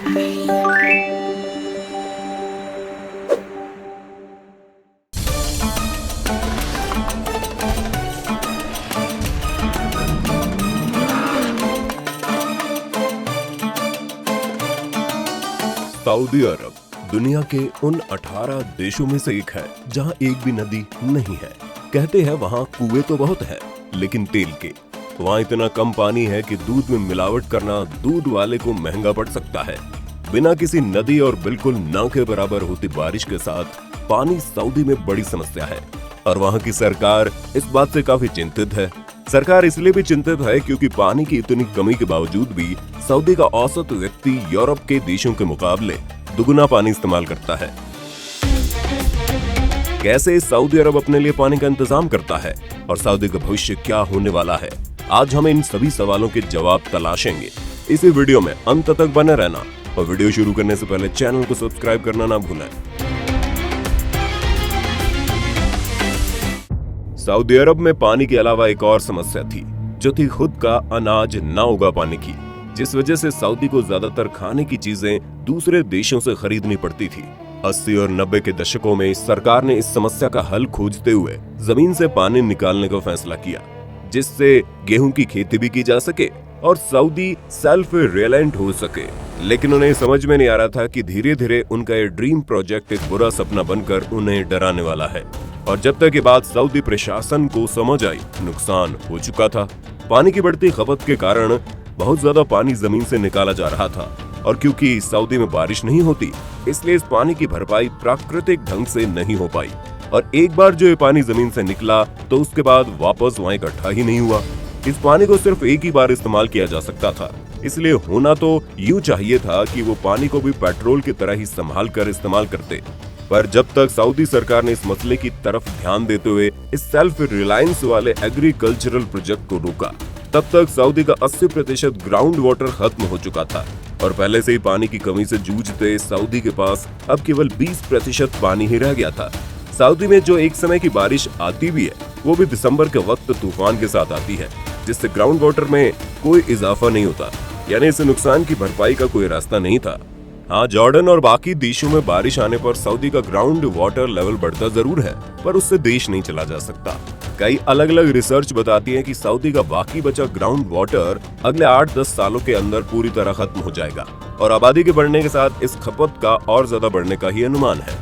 Saudi अरब दुनिया के उन 18 देशों में से एक है जहां एक भी नदी नहीं है। कहते हैं वहां कुएं तो बहुत है लेकिन तेल के। वहां इतना कम पानी है कि दूध में मिलावट करना दूध वाले को महंगा पड़ सकता है। बिना किसी नदी और बिल्कुल न के बराबर होती बारिश के साथ पानी सऊदी में बड़ी समस्या है और वहां की सरकार इस बात से काफी चिंतित है। सरकार इसलिए भी चिंतित है क्योंकि पानी की इतनी कमी के बावजूद भी सऊदी का औसत व्यक्ति यूरोप के देशों के मुकाबले दुगुना पानी इस्तेमाल करता है। कैसे सऊदी अरब अपने लिए पानी का इंतजाम करता है और सऊदी का भविष्य क्या होने वाला है, आज हम इन सभी सवालों के जवाब तलाशेंगे। इसी वीडियो में अंत तक बने रहना और वीडियो शुरू करने से पहले चैनल को सब्सक्राइब करना ना भूलें। सऊदी अरब में पानी के अलावा एक और समस्या थी जो थी खुद का अनाज ना उगा पाने की, जिस वजह से सऊदी को ज्यादातर खाने की चीजें दूसरे देशों से खरीदनी पड़ती थी। 80 और 90 के दशकों में सरकार ने इस समस्या का हल खोजते हुए जमीन से पानी निकालने का फैसला किया, जिससे गेहूं की खेती भी की जा सके और सऊदी सेल्फ रिलायंट हो सके। लेकिन उन्हें समझ में नहीं आ रहा था कि धीरे धीरे उनका ये ड्रीम प्रोजेक्ट एक बुरा सपना बनकर उन्हें डराने वाला है। और जब तक ये बात सऊदी प्रशासन को समझ आई, नुकसान हो चुका था। पानी की बढ़ती खपत के कारण बहुत ज्यादा पानी जमीन से निकाला जा रहा था और क्योंकि सऊदी में बारिश नहीं होती, इसलिए इस पानी की भरपाई प्राकृतिक ढंग से नहीं हो पाई और एक बार जो ये पानी जमीन से निकला तो उसके बाद वापस वहाँ इकट्ठा ही नहीं हुआ। इस पानी को सिर्फ एक ही बार इस्तेमाल किया जा सकता था, इसलिए होना तो यूं चाहिए था कि वो पानी को भी पेट्रोल की तरह ही संभाल कर इस्तेमाल करते। पर जब तक सऊदी सरकार ने इस मसले की तरफ ध्यान देते हुए इस सेल्फ रिलायंस वाले एग्रीकल्चरल प्रोजेक्ट को रोका, तब तक सऊदी का 80% ग्राउंड वाटर खत्म हो चुका था और पहले से ही पानी की कमी से जूझते सऊदी के पास अब केवल 20% पानी ही रह गया था। सऊदी में जो एक समय की बारिश आती भी है, वो भी दिसंबर के वक्त तूफान के साथ आती है, जिससे ग्राउंड वाटर में कोई इजाफा नहीं होता, यानी इस नुकसान की भरपाई का कोई रास्ता नहीं था। हाँ, जॉर्डन और बाकी देशों में बारिश आने पर सऊदी का ग्राउंड वाटर लेवल बढ़ता जरूर है, पर उससे देश नहीं चला जा सकता। कई अलग अलग रिसर्च बताती है कि सऊदी का बाकी बचा ग्राउंड वाटर अगले 8-10 सालों के अंदर पूरी तरह खत्म हो जाएगा और आबादी के बढ़ने के साथ इस खपत का और ज्यादा बढ़ने का ही अनुमान है।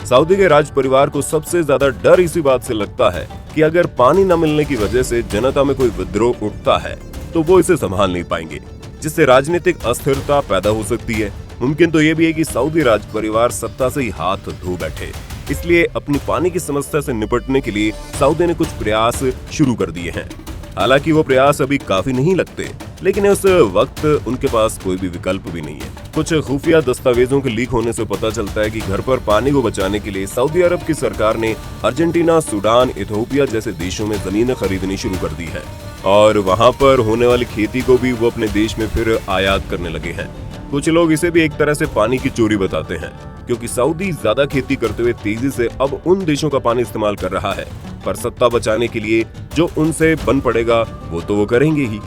सऊदी के राज परिवार को सबसे ज्यादा डर इसी बात से लगता है कि अगर पानी न मिलने की वजह से जनता में कोई विद्रोह उठता है तो वो इसे संभाल नहीं पाएंगे, जिससे राजनीतिक अस्थिरता पैदा हो सकती है। मुमकिन तो ये भी है कि सऊदी राज परिवार सत्ता से ही हाथ धो बैठे। इसलिए अपनी पानी की समस्या से निपटने के लिए सऊदी ने कुछ प्रयास शुरू कर दिए हैं। हालांकि वो प्रयास अभी काफी नहीं लगते, लेकिन उस वक्त उनके पास कोई भी विकल्प भी नहीं है। कुछ खुफिया दस्तावेजों के लीक होने से पता चलता है कि घर पर पानी को बचाने के लिए सऊदी अरब की सरकार ने अर्जेंटीना, सूडान, इथियोपिया जैसे देशों में जमीनें खरीदनी शुरू कर दी है और वहां पर होने वाली खेती को भी वो अपने देश में फिर आयात करने लगे हैं। कुछ लोग इसे भी एक तरह से पानी की चोरी बताते हैं, क्योंकि सऊदी ज्यादा खेती करते हुए तेजी से अब उन देशों का पानी इस्तेमाल कर रहा है, पर सत्ता बचाने के लिए जो उनसे बन पड़ेगा वो तो वो करेंगे ही।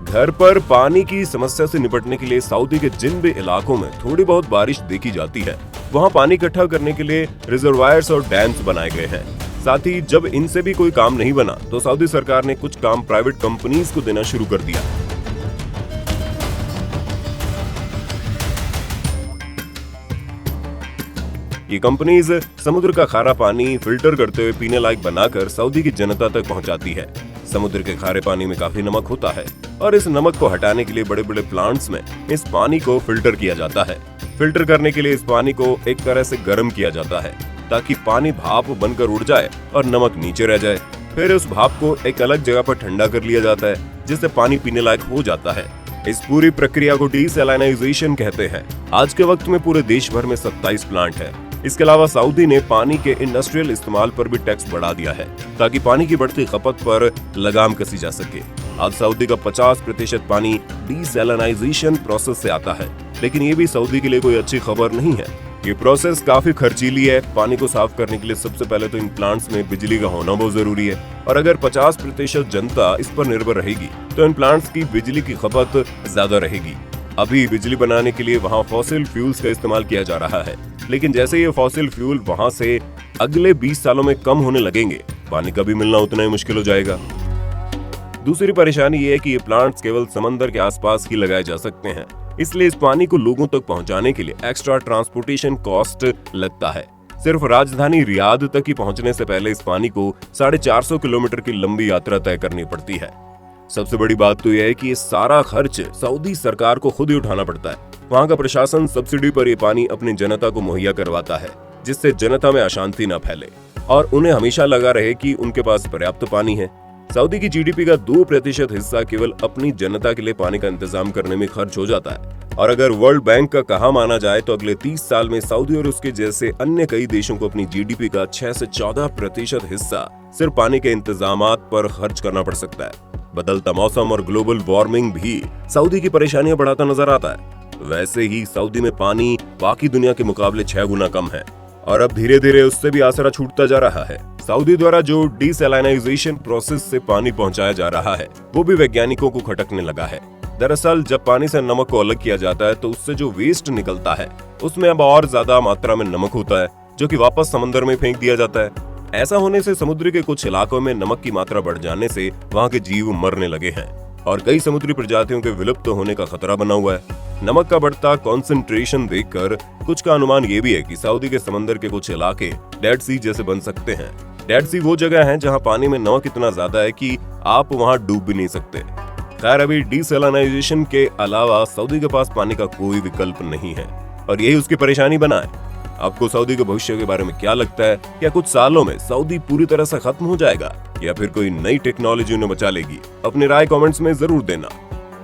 घर पर पानी की समस्या से निपटने के लिए सऊदी के जिन भी इलाकों में थोड़ी बहुत बारिश देखी जाती है, वहाँ पानी इकट्ठा करने के लिए रिजर्वायर्स और डैम्स बनाए गए हैं। साथ ही जब इनसे भी कोई काम नहीं बना तो सऊदी सरकार ने कुछ काम प्राइवेट कंपनीज को देना शुरू कर दिया। ये कंपनीज समुद्र का खारा पानी फिल्टर करते हुए पीने लायक बनाकर सऊदी की जनता तक पहुंचाती है। समुद्र के खारे पानी में काफी नमक होता है और इस नमक को हटाने के लिए बड़े बड़े प्लांट्स में इस पानी को फिल्टर किया जाता है। फिल्टर करने के लिए इस पानी को एक तरह से गर्म किया जाता है ताकि पानी भाप बनकर उड़ जाए और नमक नीचे रह जाए। फिर उस भाप को एक अलग जगह पर ठंडा कर लिया जाता है, जिससे पानी पीने लायक हो जाता है। इस पूरी प्रक्रिया को डीसैलिनाइजेशन कहते हैं। आज के वक्त में पूरे देश भर में 27 प्लांट है। इसके अलावा सऊदी ने पानी के इंडस्ट्रियल इस्तेमाल पर भी टैक्स बढ़ा दिया है ताकि पानी की बढ़ती खपत पर लगाम कसी जा सके। आज सऊदी का 50% पानी डीसैलिनाइजेशन प्रोसेस से आता है, लेकिन ये भी सऊदी के लिए कोई अच्छी खबर नहीं है। ये प्रोसेस काफी खर्चीली है। पानी को साफ करने के लिए सबसे पहले तो इन प्लांट्स में बिजली का होना बहुत जरूरी है और अगर 50% जनता इस पर निर्भर रहेगी तो इन प्लांट्स की बिजली की खपत ज्यादा रहेगी। अभी बिजली बनाने के लिए वहाँ फॉसिल फ्यूल्स का इस्तेमाल किया जा रहा है, लेकिन जैसे ये फॉसिल फ्यूल वहाँ से अगले 20 सालों में कम होने लगेंगे, पानी का भी मिलना उतना ही मुश्किल हो जाएगा। दूसरी परेशानी ये है कि ये प्लांट्स केवल समंदर के आसपास ही लगाए जा सकते हैं, इसलिए इस पानी को लोगों तक पहुंचाने के लिए एक्स्ट्रा ट्रांसपोर्टेशन कॉस्ट लगता है। सिर्फ राजधानी रियाद तक ही पहुंचने से पहले इस पानी को 450 किलोमीटर की लंबी यात्रा तय करनी पड़ती है। सबसे बड़ी बात तो यह है कि ये सारा खर्च सऊदी सरकार को खुद ही उठाना पड़ता है। वहाँ का प्रशासन सब्सिडी पर ये पानी अपनी जनता को मुहैया करवाता है, जिससे जनता में अशांति न फैले और उन्हें हमेशा लगा रहे कि उनके पास पर्याप्त पानी है। सऊदी की जीडीपी का 2% हिस्सा केवल अपनी जनता के लिए पानी का इंतजाम करने में खर्च हो जाता है। और अगर वर्ल्ड बैंक का कहा माना जाए तो अगले 30 साल में सऊदी और उसके जैसे अन्य कई देशों को अपनी जीडीपी का 6 से 14% हिस्सा सिर्फ पानी के इंतजामात पर खर्च करना पड़ सकता है। बदलता मौसम और ग्लोबल वार्मिंग भी सऊदी की परेशानियां बढ़ाता नजर आता है। वैसे ही सऊदी में पानी बाकी दुनिया के मुकाबले 6 गुना कम है और अब धीरे धीरे उससे भी आसरा छूटता जा रहा है। सऊदी द्वारा जो डिसैलिनाइजेशन प्रोसेस से पानी पहुंचाया जा रहा है वो भी वैज्ञानिकों को खटकने लगा है। दरअसल जब पानी से नमक को अलग किया जाता है तो उससे जो वेस्ट निकलता है उसमें अब और ज्यादा मात्रा में नमक होता है, जो कि वापस समंदर में फेंक दिया जाता है। ऐसा होने से समुद्र के कुछ इलाकों में नमक की मात्रा बढ़ जाने से वहाँ के जीव मरने लगे हैं और कई समुद्री प्रजातियों के विलुप्त होने का खतरा बना हुआ है। नमक का बढ़ता कॉन्सेंट्रेशन देखकर कुछ का अनुमान ये भी है कि सऊदी के समंदर के कुछ इलाके डेड सी जैसे बन सकते हैं। डेड सी वो जगह है जहाँ पानी में नमक इतना ज्यादा है कि आप वहाँ डूब भी नहीं सकते। खैर, अभी डिसैलिनाइजेशन के अलावा सऊदी के पास पानी का कोई विकल्प नहीं है और यही उसकी परेशानी बना है। आपको सऊदी के भविष्य के बारे में क्या लगता है? क्या कुछ सालों में सऊदी पूरी तरह से खत्म हो जाएगा या फिर कोई नई टेक्नोलॉजी उन्हें बचा लेगी? अपनी राय कमेंट्स में जरूर देना।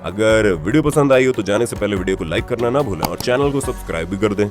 अगर वीडियो पसंद आई हो तो जाने से पहले वीडियो को लाइक करना ना भूलें और चैनल को सब्सक्राइब भी कर दें।